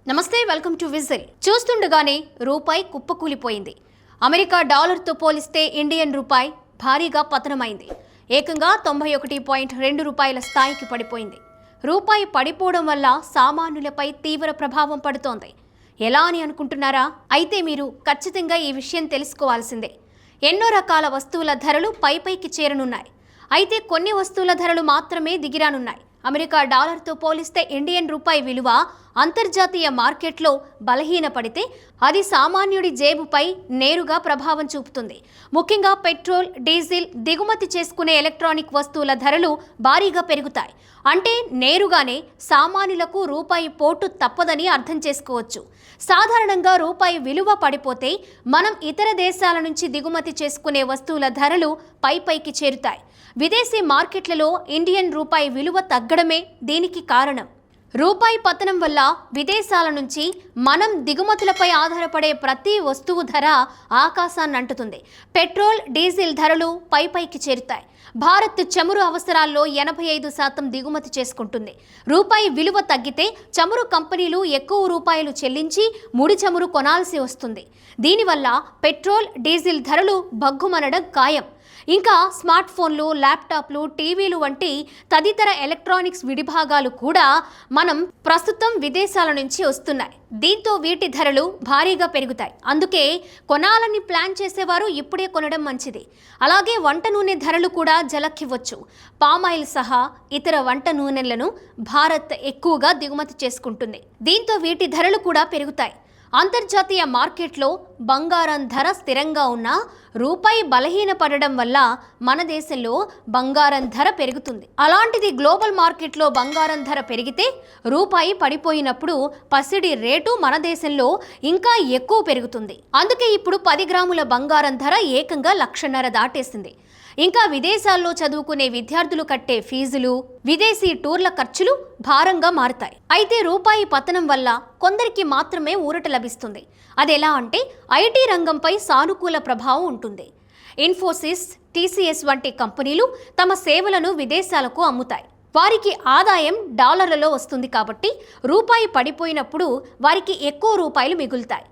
నమస్తే, welcome to whistle. చూస్తుండగానే రూపాయి కుప్పకూలిపోయింది. అమెరికా డాలర్తో పోలిస్తే ఇండియన్ రూపాయి భారీగా పతనమైంది. ఏకంగా 91.2 రూపాయల స్థాయికి పడిపోయింది. రూపాయి పడిపోవడం వల్ల సామాన్యులపై తీవ్ర ప్రభావం పడుతోంది. ఎలా అని అనుకుంటున్నారా? అయితే మీరు ఖచ్చితంగా ఈ విషయం తెలుసుకోవాల్సిందే. ఎన్నో రకాల వస్తువుల ధరలు పైకి చేరనున్నాయి. అయితే కొన్ని వస్తువుల ధరలు మాత్రమే దిగిరానున్నాయి. అమెరికా డాలర్తో పోలిస్తే ఇండియన్ రూపాయి విలువ అంతర్జాతీయ మార్కెట్లో బలహీనపడితే అది సామాన్యుడి జేబుపై నేరుగా ప్రభావం చూపుతుంది. ముఖ్యంగా పెట్రోల్, డీజిల్, దిగుమతి చేసుకునే ఎలక్ట్రానిక్ వస్తువుల ధరలు భారీగా పెరుగుతాయి. అంటే నేరుగానే సామాన్యులకు రూపాయి పోటు తప్పదని అర్థం చేసుకోవచ్చు. సాధారణంగా రూపాయి విలువ పడిపోతే మనం ఇతర దేశాల నుంచి దిగుమతి చేసుకునే వస్తువుల ధరలు పైకి చేరుతాయి. విదేశీ మార్కెట్లలో ఇండియన్ రూపాయి విలువ తగ్గడమే దీనికి కారణం. రూపాయి పతనం వల్ల విదేశాల నుంచి మనం దిగుమతులపై ఆధారపడే ప్రతి వస్తువు ధర ఆకాశాన్ని అంటుతుంది. పెట్రోల్, డీజిల్ ధరలు పైకి చేరుతాయి. భారత్ చమురు అవసరాల్లో 85% దిగుమతి చేసుకుంటుంది. రూపాయి విలువ తగ్గితే చమురు కంపెనీలు ఎక్కువ రూపాయలు చెల్లించి ముడి చమురు కొనాల్సి వస్తుంది. దీనివల్ల పెట్రోల్, డీజిల్ ధరలు భగ్గుమనడం ఖాయం. ఇంకా స్మార్ట్ ఫోన్లు, ల్యాప్టాప్లు, టీవీలు వంటి తదితర ఎలక్ట్రానిక్స్ విడిభాగాలు కూడా మనం ప్రస్తుతం విదేశాల నుంచి వస్తున్నాయి. దీంతో వీటి ధరలు భారీగా పెరుగుతాయి. అందుకే కొనాలని ప్లాన్ చేసేవారు ఇప్పుడే కొనడం మంచిది. అలాగే వంట నూనె ధరలు కూడా జలక్కివ్వచ్చు. పామాయిల్ సహా ఇతర వంట నూనెలను భారత్ ఎక్కువగా దిగుమతి చేసుకుంటుంది. దీంతో వీటి ధరలు కూడా పెరుగుతాయి. అంతర్జాతీయ మార్కెట్లో బంగారం ధర స్థిరంగా ఉన్నా రూపాయి బలహీనపడడం వల్ల మన దేశంలో బంగారం ధర పెరుగుతుంది. అలాంటిది గ్లోబల్ మార్కెట్లో బంగారం ధర పెరిగితే రూపాయి పడిపోయినప్పుడు పసిడి రేటు మన దేశంలో ఇంకా ఎక్కువ పెరుగుతుంది. అందుకే ఇప్పుడు 10 గ్రాముల బంగారం ధర ఏకంగా 1,50,000 దాటేసింది. ఇంకా విదేశాల్లో చదువుకునే విద్యార్థులు కట్టే ఫీజులు, విదేశీ టూర్ల ఖర్చులు భారంగా మారుతాయి. అయితే రూపాయి పతనం వల్ల కొందరికి మాత్రమే ఊరట లభిస్తుంది. అదెలా అంటే ఐటీ రంగంపై సానుకూల ప్రభావం ఉంటుంది. ఇన్ఫోసిస్, టీసీఎస్ వంటి కంపెనీలు తమ సేవలను విదేశాలకు అమ్ముతాయి. వారికి ఆదాయం డాలర్లలో వస్తుంది కాబట్టి రూపాయి పడిపోయినప్పుడు వారికి ఎక్కువ రూపాయలు మిగులుతాయి.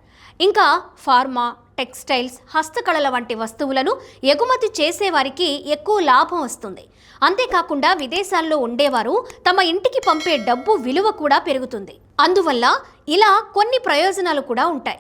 ఇంకా ఫార్మా, టెక్స్టైల్స్, హస్తకళల వంటి వస్తువులను ఎగుమతి చేసేవారికి ఎక్కువ లాభం వస్తుంది. అంతేకాకుండా విదేశాల్లో ఉండేవారు తమ ఇంటికి పంపే డబ్బు విలువ కూడా పెరుగుతుంది. అందువల్ల ఇలా కొన్ని ప్రయోజనాలు కూడా ఉంటాయి.